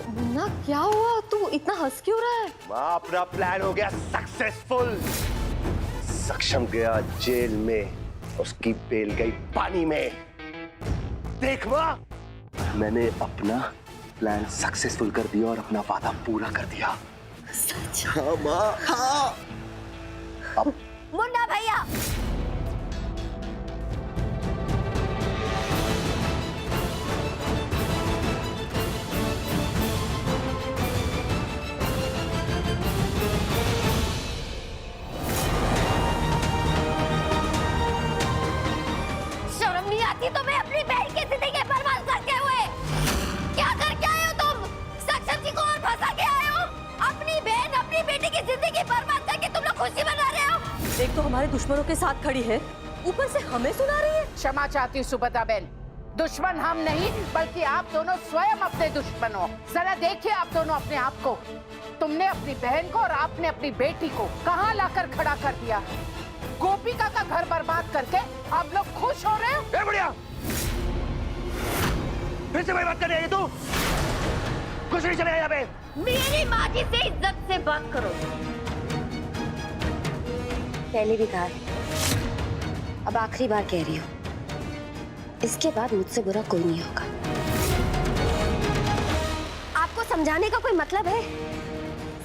मुन्ना क्या हुआ? तू इतना हंस क्यों रहा है? माँ अपना प्लान हो गया सक्सेसफुल। सक्षम गया जेल में, उसकी बेल गई पानी में। देख माँ, मैंने अपना प्लान सक्सेसफुल कर दिया और अपना वादा पूरा कर दिया। सच? हाँ माँ, हाँ। अब मुन्ना भैया, शर्म नहीं आती तुम्हें अपनी बहन की जिंदगी बर्बाद करते हुए? क्या करके आए हो तुम? सक्षम जी को और फंसा के आए हो? अपनी बहन, अपनी बेटी की जिंदगी बर्बाद करके तुम लोग खुशी मना रहे हो? एक तो हमारे दुश्मनों के साथ खड़ी है, ऊपर से हमें सुना रही है। क्षमा चाहती हूँ सुभद्रा बहन, दुश्मन हम नहीं बल्कि आप दोनों स्वयं अपने दुश्मन हो। जरा देखिए आप दोनों अपने आप को। तुमने अपनी बहन को और आपने अपनी बेटी को कहाँ लाकर खड़ा कर दिया। गोपिका का घर बर्बाद करके आप लोग खुश हो रहे हो? बढ़िया, फिर से वही बात कर रही है तू। कुछ नहीं चलेगा यहाँ पे। मेरी माँ जी से इज्जत से बात करो। पहले भी कहा, अब आखिरी बार कह रही हूँ, इसके बाद मुझसे बुरा कोई नहीं होगा। आपको समझाने का कोई मतलब है?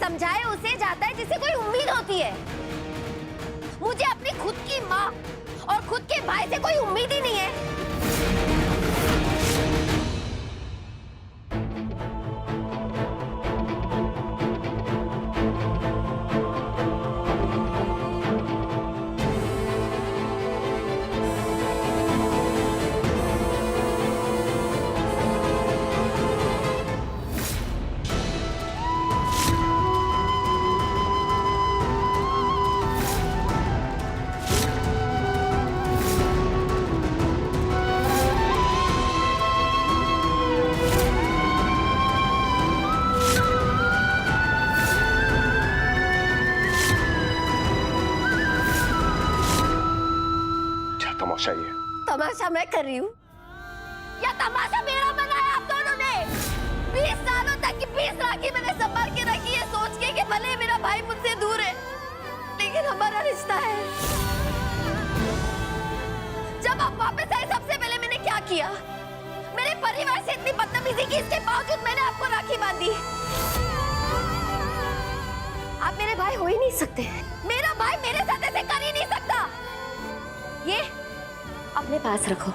समझाए उसे जाता है जिसे कोई उम्मीद होती है। मुझे अपनी खुद की माँ और खुद के भाई से कोई उम्मीद ही नहीं है। तमाशा ये तमाशा मैं कर रही हूँ या तमाशा मेरा बनाया आप दोनों ने? 20 सालों तक की 20 राखी मैंने संभाल के रखी है, सोच के कि भले मेरा भाई मुझसे दूर है लेकिन हमारा रिश्ता है। जब आप वापस आए सबसे पहले मैंने क्या किया? मेरे परिवार से इतनी बदतमीजी की, इसके बावजूद मैंने आपको राखी बांधी। आप मेरे भाई हो ही नहीं सकते। मेरा भाई मेरे साथ ऐसे कर ही नहीं सकता। ये अपने पास रखो,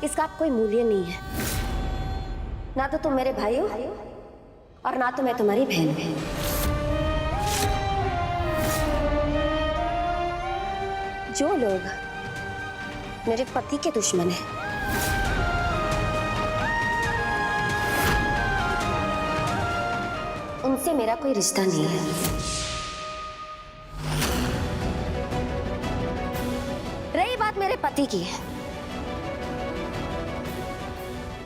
इसका कोई मूल्य नहीं है। ना तो तुम मेरे भाई हो और ना तो मैं तुम्हारी बहन हूं। जो लोग मेरे पति के दुश्मन हैं, उनसे मेरा कोई रिश्ता नहीं है। रही बात मेरे पति की,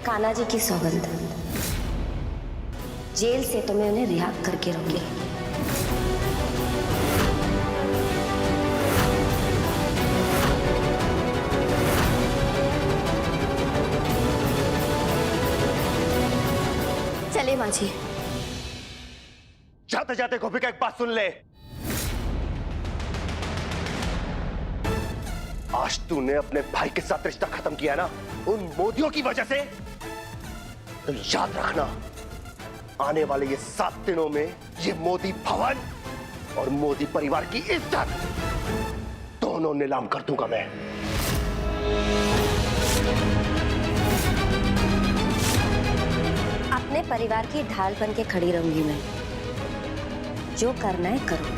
कान्हा जी की सौगंध, जेल से तो मैं उन्हें रिहा करके रहूंगी। चले माँ जी। जाते जाते गोपिका एक बात सुन ले। आज तूने अपने भाई के साथ रिश्ता खत्म किया ना, उन मोदियों की वजह से। तो याद रखना, आने वाले ये 7 दिनों में ये मोदी भवन और मोदी परिवार की इज्जत दोनों नीलाम कर दूंगा मैं। अपने परिवार की ढाल बन के खड़ी रहूंगी मैं। जो करना है करो।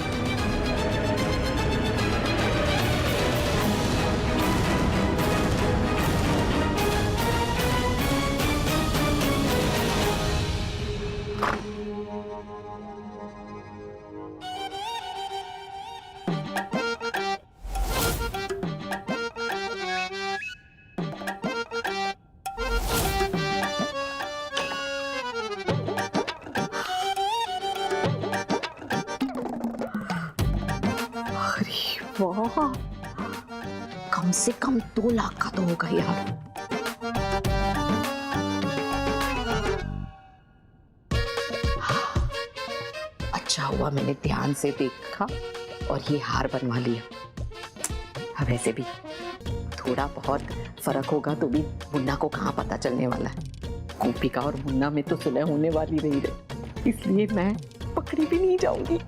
वाह, कम से कम 2 लाख का तो होगा यार। अच्छा हुआ मैंने ध्यान से देखा और ये हार बनवा लिया। अब ऐसे भी थोड़ा बहुत फर्क होगा तो भी मुन्ना को कहाँ पता चलने वाला है। गोपिका और मुन्ना में तो सुलह होने वाली नहीं रही, इसलिए मैं पकड़ी भी नहीं जाऊंगी।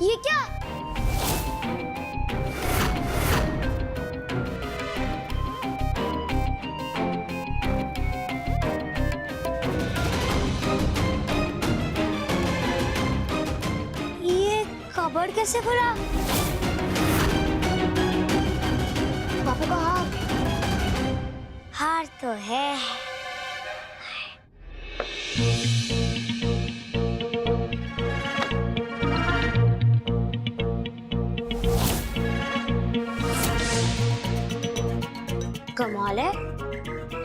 ये क्या? ये कबर्ड कैसे खुला? बापू का हार। हार तो है। कमाल है,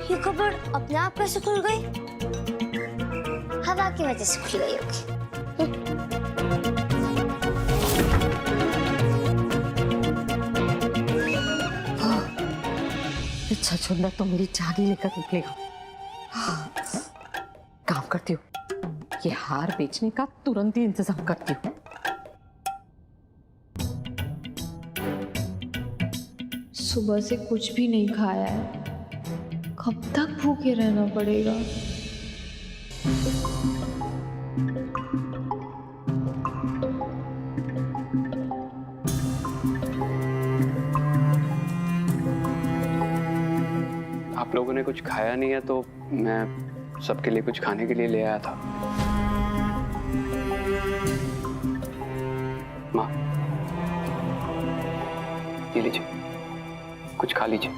ये कबर्ड अपने आप कैसे खुल गई? हवा की वजह से खुल गई होगी। अच्छा चुंदा तो मेरी चाबी लेकर निकलेगा। काम करती हूँ, ये हार बेचने का तुरंत ही इंतजाम करती हूँ। सुबह से कुछ भी नहीं खाया है, कब तक भूखे रहना पड़ेगा? आप लोगों ने कुछ खाया नहीं है तो मैं सबके लिए कुछ खाने के लिए ले आया था। माँ, ये लीजिए, कुछ खा लीजिए।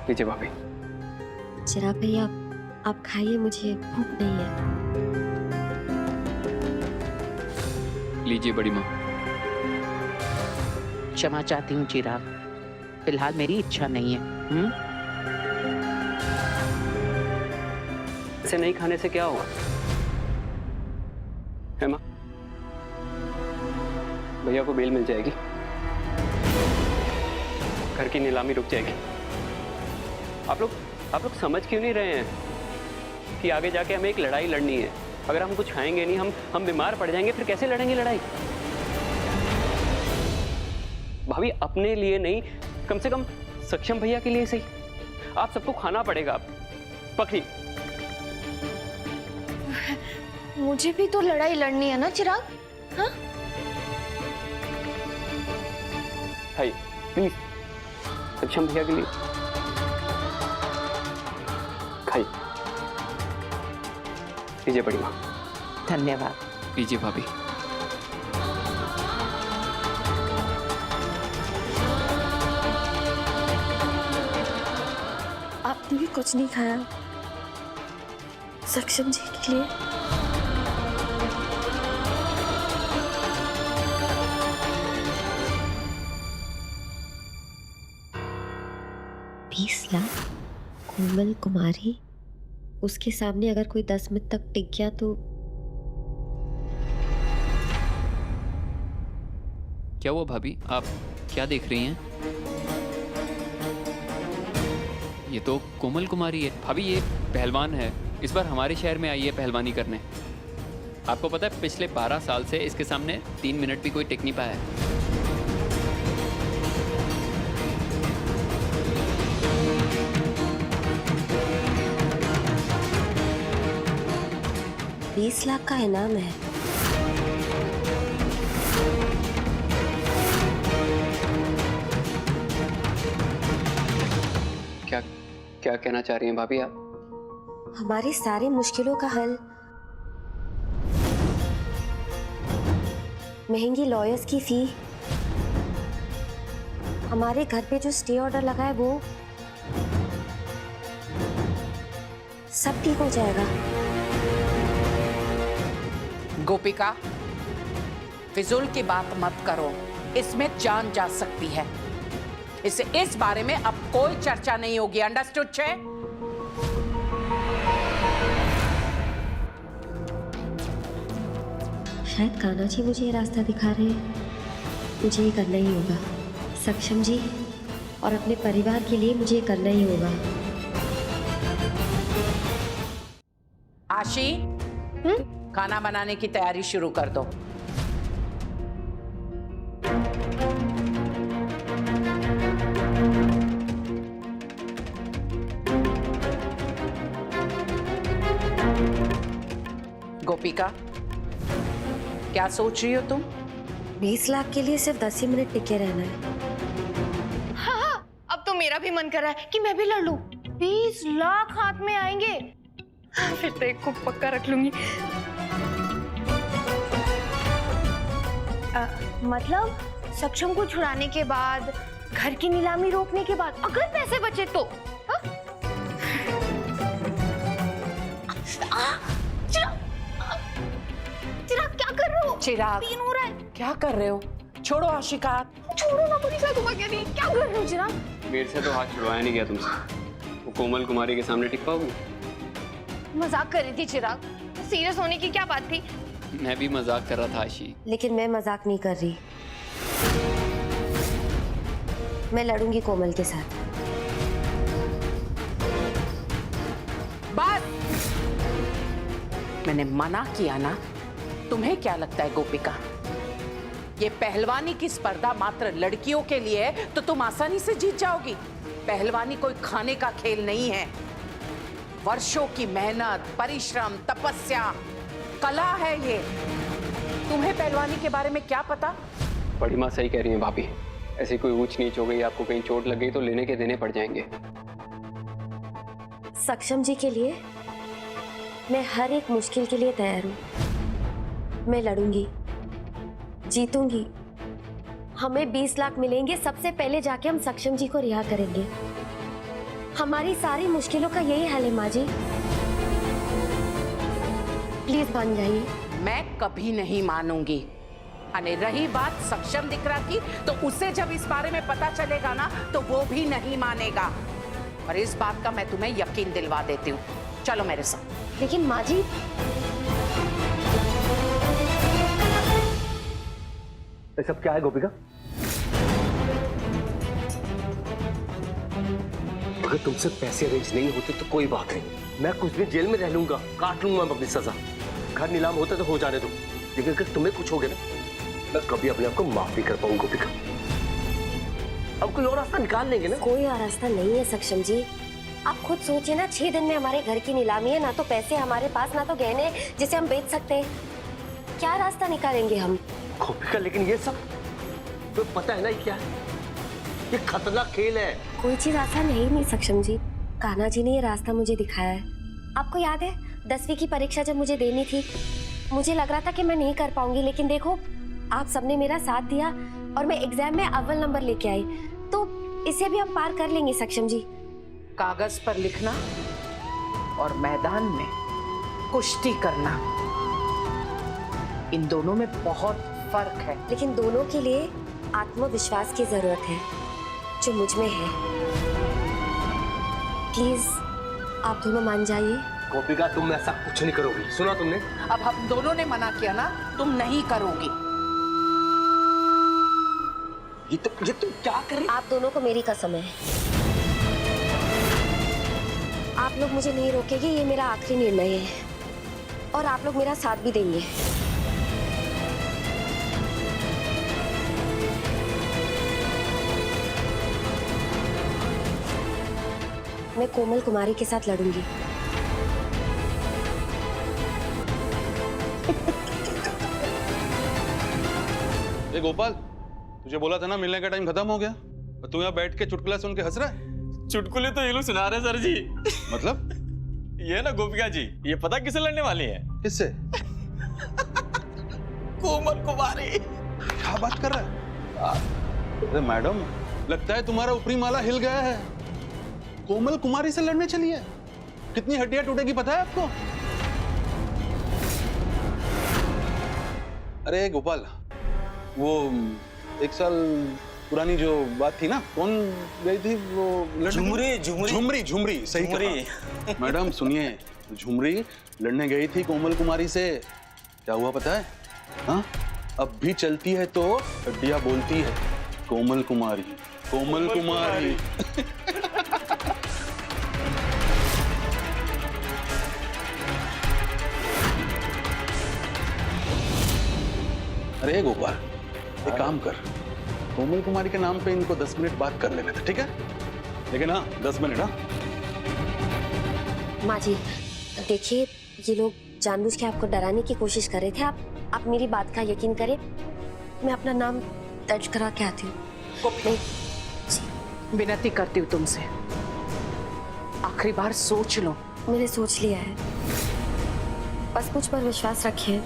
लीजिए भाभी। चिराग भैया, आप खाइए, मुझे भूख नहीं है। लीजिए बड़ी माँ। क्षमा चाहती हूँ चिराग, फिलहाल मेरी इच्छा नहीं है। इसे नहीं खाने से क्या होगा, है माँ? भैया को बेल मिल जाएगी, घर की नीलामी रुक जाएगी। आप लोग समझ क्यों नहीं रहे हैं कि आगे जाके हमें एक लड़ाई लड़नी है। अगर हम कुछ खाएंगे नहीं, हम बीमार पड़ जाएंगे, फिर कैसे लड़ेंगे लड़ाई? भाभी अपने लिए नहीं, कम से कम सक्षम भैया के लिए सही। आप सबको खाना पड़ेगा। पकड़ी। मुझे भी तो लड़ाई लड़नी है ना चिराग? हाँ? भाई प्लीज, सक्षम भैया के लिए खाइए। लीजिए बड़ी माँ। धन्यवाद। लीजिए भाभी। आपने भी कुछ नहीं खाया सक्षम जी के लिए? लाख कोमल कुमारी, उसके सामने अगर कोई 10 मिनट तक टिक गया तो क्या हुआ भाभी, आप क्या देख रही हैं? ये तो कोमल कुमारी है। भाभी ये पहलवान है, इस बार हमारे शहर में आई है पहलवानी करने। आपको पता है पिछले 12 साल से इसके सामने 3 मिनट भी कोई टिक नहीं पाया है। 20 लाख का इनाम है। क्या क्या कहना चाह रही हैं भाभी आप? हमारी सारी मुश्किलों का हल महंगी लॉयर्स की फी, हमारे घर पे जो स्टे ऑर्डर लगा है वो सब ठीक हो जाएगा। गोपिका, फिजूल की बात मत करो। इसमें जान जा सकती है। इसे इस बारे में अब कोई चर्चा नहीं होगी। अंडरस्टूड छे? शायद कान्हा जी मुझे ये रास्ता दिखा रहे हैं। मुझे ये करना ही होगा सक्षम जी, और अपने परिवार के लिए मुझे ये करना ही होगा। आशी, खाना बनाने की तैयारी शुरू कर दो। गोपिका, क्या सोच रही हो तुम? 20 लाख के लिए सिर्फ 10 ही मिनट टिके रहना है। हाँ, अब तो मेरा भी मन कर रहा है कि मैं भी लड़ लूं। 20 लाख हाथ में आएंगे, फिर तो एक को पक्का रख लूंगी। मतलब सक्षम को छुड़ाने के बाद, घर की नीलामी रोकने के बाद अगर पैसे बचे तो? हाँ? चिराग क्या कर रहे हो? चिराग, तीन हो रहा है। क्या कर रहे हो? छोड़ो आशिका। छोड़ो ना, मेरी साथ हुआ क्या नहीं? क्या कर रहे हो चिराग? मेरे से तो हाथ छुड़वाया नहीं गया तुमसे। वो कोमल कुमारी के सामने टिक पाओगी? मजाक कर रही थी चिराग, सीरियस होने की क्या बात थी? मैं भी मजाक कर रहा था आशी। लेकिन मैं मजाक नहीं कर रही। मैं लड़ूंगी कोमल के साथ। बस, मैंने मना किया ना। तुम्हें क्या लगता है गोपिका, ये पहलवानी की स्पर्धा मात्र लड़कियों के लिए है तो तुम आसानी से जीत जाओगी? पहलवानी कोई खाने का खेल नहीं है। वर्षों की मेहनत, परिश्रम, तपस्या, कला है ये। तुम्हें पहलवानी के बारे में क्या पता? बड़ी माँ सही कह रही है भाभी। ऐसी कोई ऊंच नीच हो गई, आपको कहीं चोट लग गई तो लेने के देने पड़ जाएंगे। सक्षम जी के लिए मैं हर एक मुश्किल के लिए तैयार हूँ। मैं लड़ूंगी, जीतूंगी। हमें 20 लाख मिलेंगे। सबसे पहले जाके हम सक्षम जी को रिहा करेंगे। हमारी सारी मुश्किलों का यही हल है माँ जी। प्लीज मान जाइए। मैं कभी नहीं मानूंगी। अने रही बात सक्षम दिकरा की, तो उसे जब इस बारे में पता चलेगा ना तो वो भी नहीं मानेगा। और इस बात का मैं तुम्हें यकीन दिलवा देती हूँ। चलो मेरे साथ। लेकिन माँ जी, ये सब क्या है गोपिका? अगर तुमसे पैसे अरेंज नहीं होते तो कोई बात नहीं, मैं कुछ दिन जेल में रह लूंगा, काट लूंगा मैं अपनी सजा। घर नीलाम होता तो हो जाने दो, लेकिन अगर तुम्हें कुछ हो गया ना, मैं कभी अपने आप को माफ नहीं कर पाऊंगा गोपिका। अब कोई और रास्ता निकाल लेंगे ना। कोई और रास्ता नहीं है सक्षम जी। आप खुद सोचिए ना, 6 दिन में हमारे घर की नीलामी है। ना तो पैसे हमारे पास, ना तो गहने जिसे हम बेच सकते हैं। क्या रास्ता निकालेंगे हम? गोपिका, लेकिन ये सब तो पता है ना ये क्या है? ये खतरनाक खेल है। कोई चीज आसान है ही नहीं सक्षम जी। कान्हा जी ने ये रास्ता मुझे दिखाया है। आपको याद है 10वीं की परीक्षा जब मुझे देनी थी, मुझे लग रहा था कि मैं नहीं कर पाऊंगी, लेकिन देखो आप सबने मेरा साथ दिया और मैं एग्जाम में अव्वल नंबर लेके आई। तो इसे भी हम पार कर लेंगे सक्षम जी। कागज पर लिखना और मैदान में कुश्ती करना, इन दोनों में बहुत फर्क है। लेकिन दोनों के लिए आत्मविश्वास की जरूरत है, जो मुझ में है। प्लीज आप दोनों मान जाइए। गोपिका, तुम ऐसा कुछ नहीं करोगी, सुना तुमने? अब हम दोनों ने मना किया ना, तुम नहीं करोगी। ये तुम क्या कर रही? आप दोनों को मेरी कसम है, आप लोग मुझे नहीं रोकेंगे। ये मेरा आखिरी निर्णय है और आप लोग मेरा साथ भी देंगे। मैं कोमल कुमारी के साथ लड़ूंगी। ये गोपाल, तुझे बोला था ना मिलने का टाइम खत्म हो गया, और तू यहाँ बैठ के चुटकुला सुन के हंस रहा है। चुटकुले तो ये लोग सुना रहे सर जी। मतलब? ये ना गोपिका जी, ये पता किससे लड़ने वाली है? किससे? कोमल कुमारी। क्या बात कर रहा है? अरे मैडम, लगता है तुम्हारा ऊपरी माला हिल गया है। कोमल कुमारी से लड़ने चली है? कितनी हड्डियां टूटेगी पता है आपको? अरे गोपाल, वो 1 साल पुरानी जो बात थी ना, कौन गई थी वो लड़ने? झुमरी सही कहा। मैडम सुनिए, झुमरी लड़ने गई थी कोमल कुमारी से। क्या हुआ पता है? हाँ, अब भी चलती है तो हड्डियां बोलती है, कोमल कुमारी, कोमल कुमारी। अरे गोपाल, एक काम कर, कोमल कुमारी के नाम पे इनको 10 मिनट बात कर लेने थे, ठीक है? लेकिन हाँ, 10 मिनट। हाँ माँ जी, देखिए ये लोग जानबूझ के आपको डराने की कोशिश कर रहे थे। आप मेरी बात का यकीन करें, मैं अपना नाम दर्ज करा के आती हूँ। नहीं जी, विनती करती हूँ तुमसे, आखिरी बार सोच लो। मैंने सोच लिया है, बस मुझ पर विश्वास रखिए।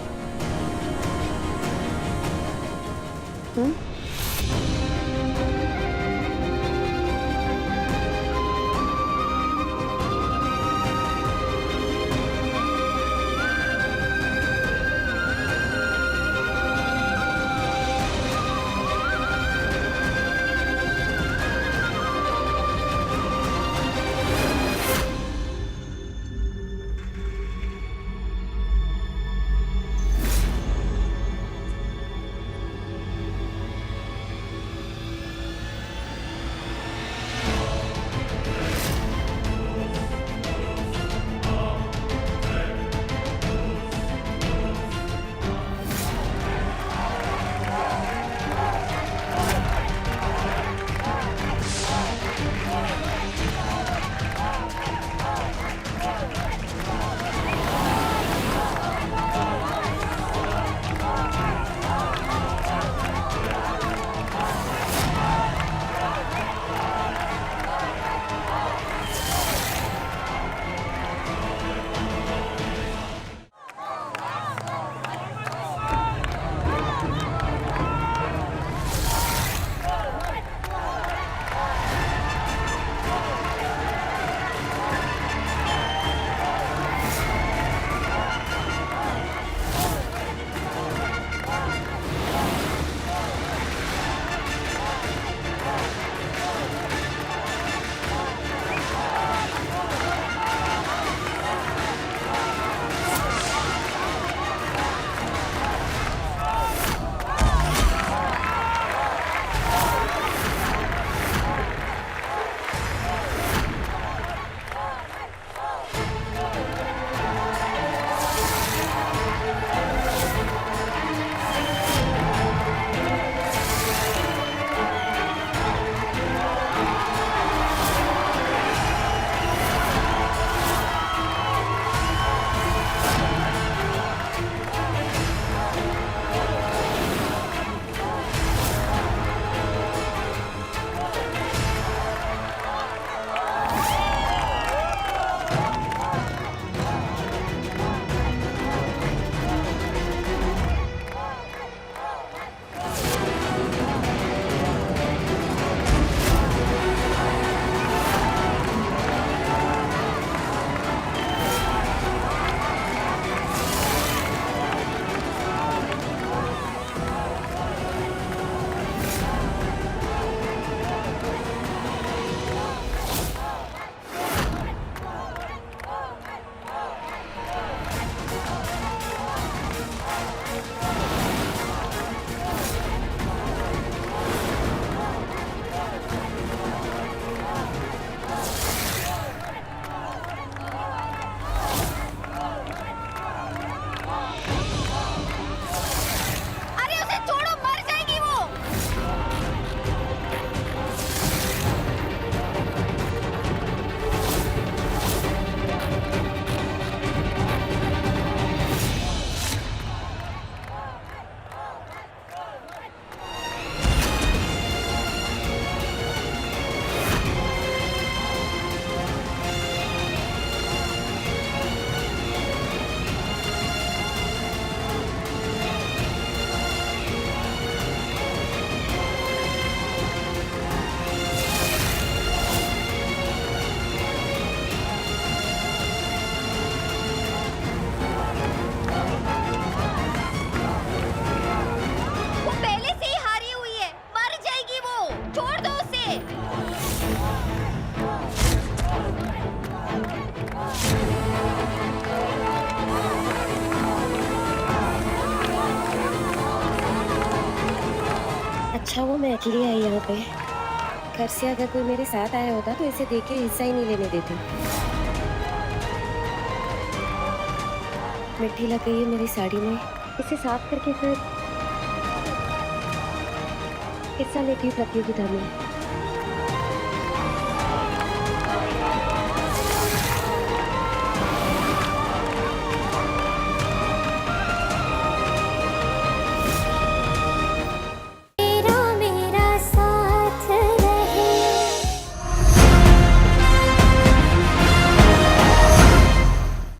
अच्छा वो मैं अकेली आई यहाँ पे। घर से अगर कोई मेरे साथ आया होता तो इसे देख के हिस्सा ही नहीं लेने देती। मिट्टी लग गई है मेरी साड़ी में, इसे साफ करके फिर हिस्सा लेती हूँ प्रतियोगिता में।